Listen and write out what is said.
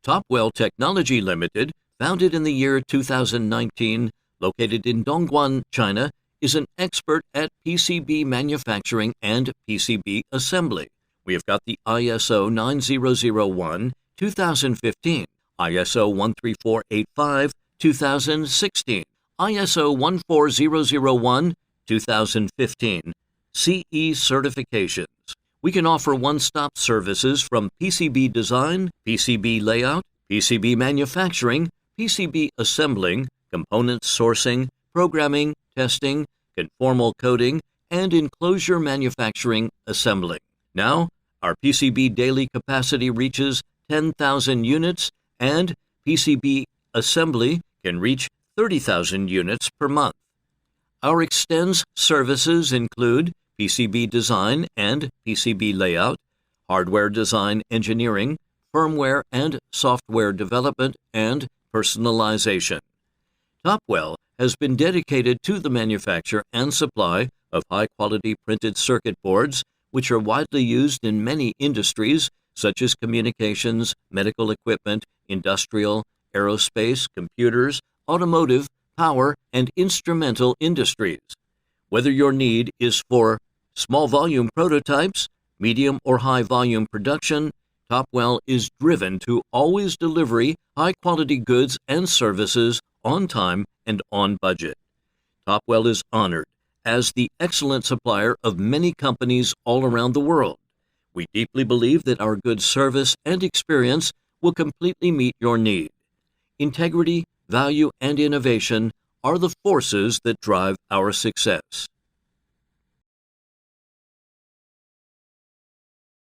TOPWELL Technology Ltd., founded in the year 2019, located in Dongguan, China, is an expert at PCB manufacturing and PCB assembly. We have got the ISO 9001, 2015, ISO 13485, 2016, ISO 14001, 2015, CE certifications. We can offer one-stop services from PCB design, PCB layout, PCB manufacturing, PCB assembling, component sourcing, programming, testing, conformal coding, and enclosure manufacturing assembling. Now, our PCB daily capacity reaches 10,000 units, and PCB assembly can reach 30,000 units per month. Our extends services include PCB design and PCB layout, hardware design engineering, firmware and software development, and personalization. TOPWELL has been dedicated to the manufacture and supply of high-quality printed circuit boards, which are widely used in many industries such as communications, medical equipment, industrial, aerospace, computers, automotive, power, and instrumental industries. Whether your need is for small volume prototypes, medium or high volume production, TOPWELL is driven to always deliver high-quality goods and services on time and on budget. TOPWELL is honored as the excellent supplier of many companies all around the world. We deeply believe that our good service and experience will completely meet your need. Integrity, value, and innovation are the forces that drive our success.